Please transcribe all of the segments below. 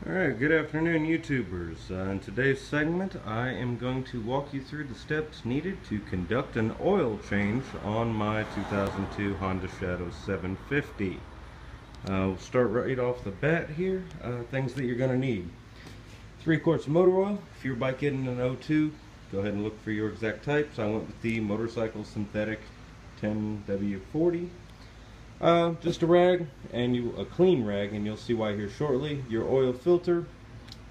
Alright, good afternoon YouTubers. In today's segment I am going to walk you through the steps needed to conduct an oil change on my 2002 Honda Shadow 750. We'll start right off the bat here. Things that you're going to need. 3 quarts of motor oil. If your bike isn't an 02, go ahead and look for your exact types. I went with the Motorcycle Synthetic 10W40. Just a rag, and a clean rag, and you'll see why here shortly. Your oil filter,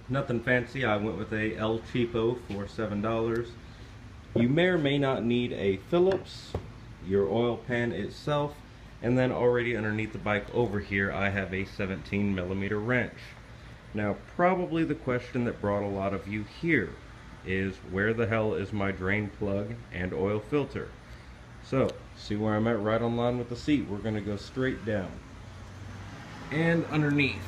nothing fancy. I went with a El Cheapo for $7. You may or may not need a Phillips, your oil pan itself, and then already underneath the bike over here I have a 17mm wrench. Now probably the question that brought a lot of you here is, where the hell is my drain plug and oil filter? So, see where I'm at, right on line with the seat. We're going to go straight down and underneath.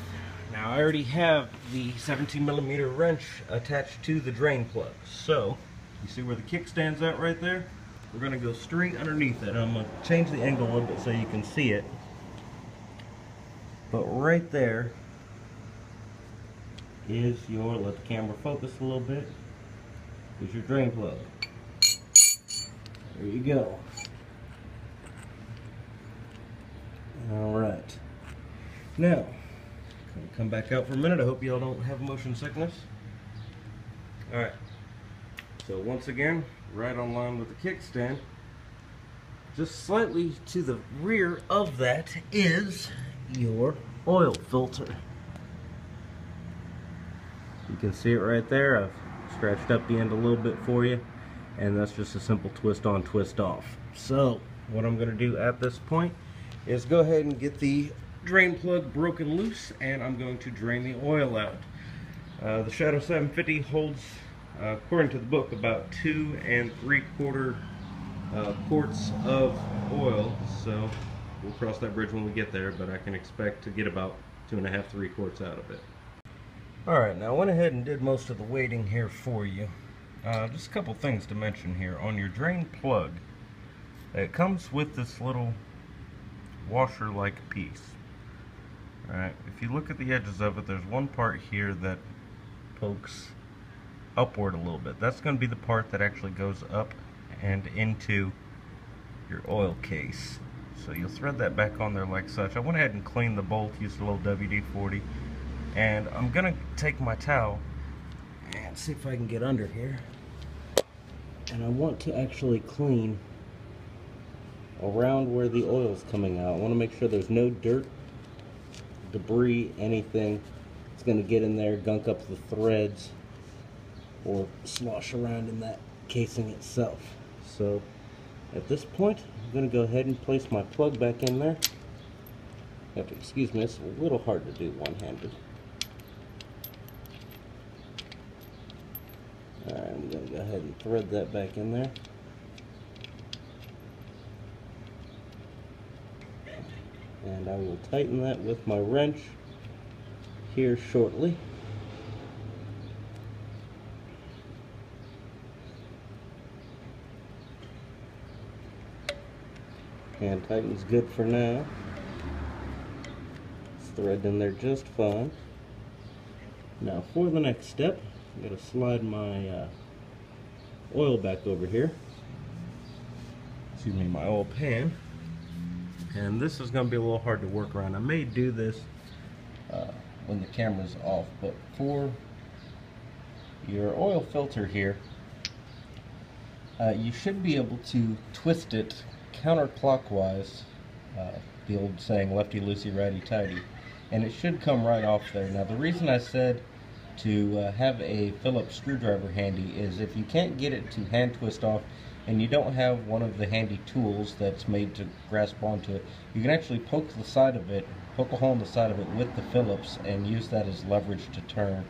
Now I already have the 17mm wrench attached to the drain plug. So, you see where the kickstand's at right there? We're going to go straight underneath it. I'm going to change the angle a little bit so you can see it. But right there is your, let the camera focus a little bit, is your drain plug. There you go. Alright, now, gonna come back out for a minute. I hope y'all don't have motion sickness. Alright, so once again, right on line with the kickstand. Just slightly to the rear of that is your oil filter. You can see it right there. I've scratched up the end a little bit for you, and that's just a simple twist on, twist off. So, what I'm going to do at this point is go ahead and get the drain plug broken loose, and I'm going to drain the oil out. The Shadow 750 holds, according to the book, about 2 3/4 quarts of oil, so we'll cross that bridge when we get there, but I can expect to get about 2.5 3 quarts out of it. Alright, now I went ahead and did most of the weighting here for you. Just a couple things to mention here. On your drain plug, it comes with this little washer-like piece. Alright, if you look at the edges of it, there's one part here that pokes upward a little bit. That's going to be the part that actually goes up and into your oil case. So you'll thread that back on there like such. I went ahead and cleaned the bolt, used a little WD-40, and I'm going to take my towel and see if I can get under here. And I want to actually clean around where the oil is coming out. I want to make sure there's no dirt, debris, anything that's going to get in there, gunk up the threads, or slosh around in that casing itself. So at this point, I'm going to go ahead and place my plug back in there. You have to excuse me, it's a little hard to do one-handed. Alright, I'm going to go ahead and thread that back in there. And I will tighten that with my wrench here shortly. And tightens good for now. It's threaded in there just fine. Now for the next step, I'm going to slide my oil back over here. Excuse me, my oil pan. And this is going to be a little hard to work around. I may do this when the camera's off, but for your oil filter here, you should be able to twist it counterclockwise, the old saying, lefty loosey, righty tighty, and it should come right off there. Now the reason I said to have a Phillips screwdriver handy is if you can't get it to hand twist off, and you don't have one of the handy tools that's made to grasp onto it, you can actually poke the side of it, poke a hole in the side of it with the Phillips and use that as leverage to turn.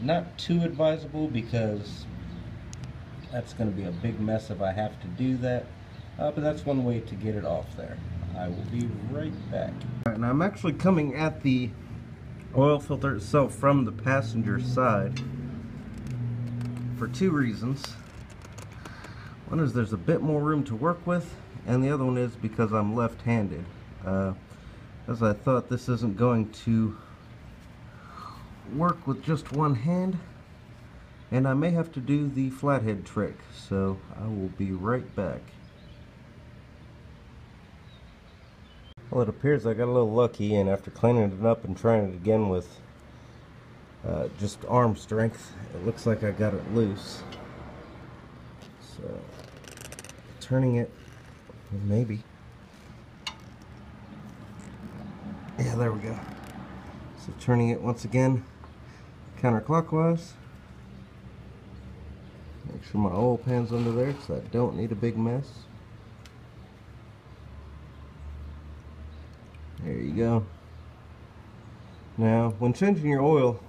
Not too advisable, because that's going to be a big mess if I have to do that, but that's one way to get it off there. I will be right back. Alright, now I'm actually coming at the oil filter itself from the passenger side for 2 reasons. One is there's a bit more room to work with, and the other one is because I'm left-handed. As I thought this isn't going to work with just one hand, and I may have to do the flathead trick, so I will be right back. Well, it appears I got a little lucky, and after cleaning it up and trying it again with just arm strength, it looks like I got it loose. So, turning it, maybe. Yeah, there we go. So turning it once again counterclockwise. Make sure my oil pan's under there because I don't need a big mess. There you go. Now, when changing your oil,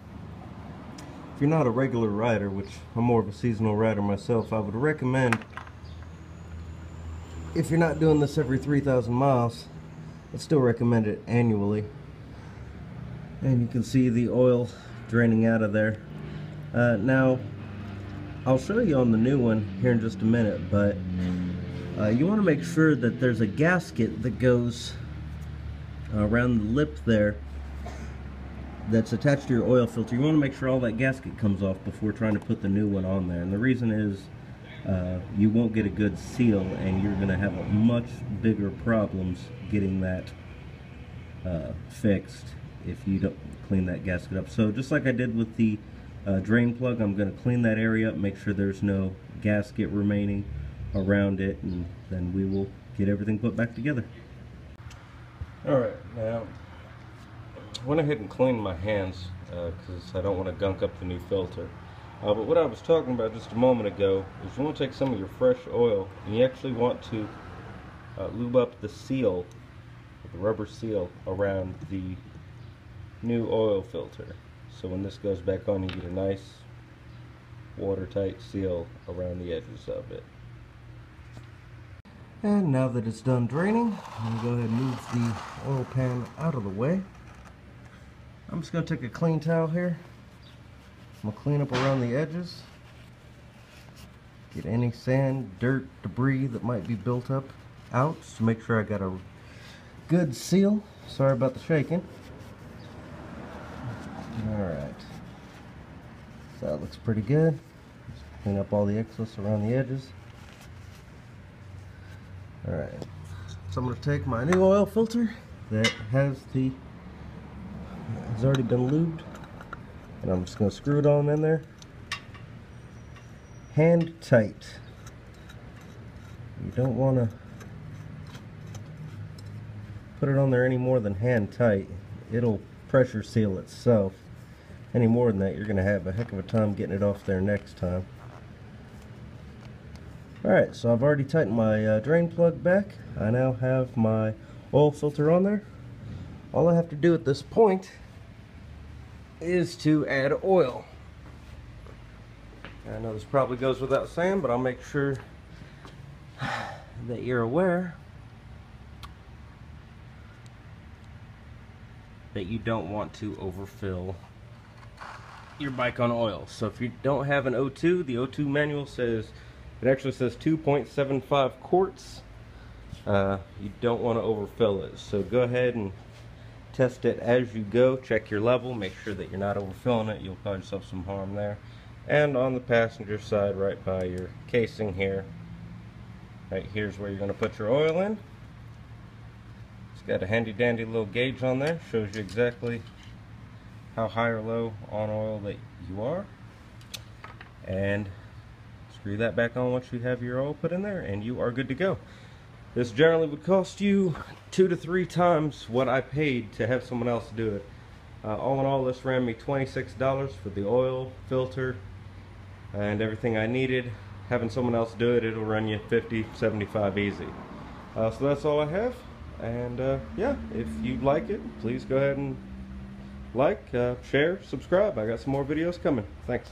if you're not a regular rider, which I'm more of a seasonal rider myself, I would recommend, if you're not doing this every 3,000 miles, I'd still recommend it annually. And you can see the oil draining out of there. Now, I'll show you on the new one here in just a minute, but you want to make sure that there's a gasket that goes around the lip there that's attached to your oil filter. You want to make sure all that gasket comes off before trying to put the new one on there. And the reason is you won't get a good seal, and you're going to have much bigger problems getting that fixed if you don't clean that gasket up. So just like I did with the drain plug, I'm going to clean that area up, make sure there's no gasket remaining around it, and then we will get everything put back together. Alright, now I went ahead and cleaned my hands because I don't want to gunk up the new filter. But what I was talking about just a moment ago is you want to take some of your fresh oil and you actually want to lube up the seal, the rubber seal around the new oil filter. So when this goes back on, you get a nice watertight seal around the edges of it. And now that it's done draining, I'm going to go ahead and move the oil pan out of the way. I'm just going to take a clean towel here. I'm going to clean up around the edges. Get any sand, dirt, debris that might be built up out to make sure I got a good seal. Sorry about the shaking. Alright. So that looks pretty good. Just clean up all the excess around the edges. Alright. So I'm going to take my new oil filter that has already been lubed, and I'm just going to screw it on in there. Hand tight. You don't want to put it on there any more than hand tight. It'll pressure seal itself. Any more than that, you're going to have a heck of a time getting it off there next time. Alright, so I've already tightened my drain plug back. I now have my oil filter on there. All I have to do at this point is to add oil. I know this probably goes without saying, but I'll make sure that you're aware that you don't want to overfill your bike on oil. So if you don't have an O2, the O2 manual says, it actually says 2.75 quarts. You don't want to overfill it. So go ahead and test it as you go. Check your level. Make sure that you're not overfilling it. You'll cause yourself some harm there. And on the passenger side, right by your casing here, right here's where you're going to put your oil in. It's got a handy dandy little gauge on there. Shows you exactly how high or low on oil that you are. And screw that back on once you have your oil put in there, and you are good to go. This generally would cost you 2 to 3 times what I paid to have someone else do it. All in all, this ran me $26 for the oil, filter, and everything I needed. Having someone else do it, it'll run you $50, $75 easy. So that's all I have. And yeah, if you like it, please go ahead and like, share, subscribe. I got some more videos coming. Thanks.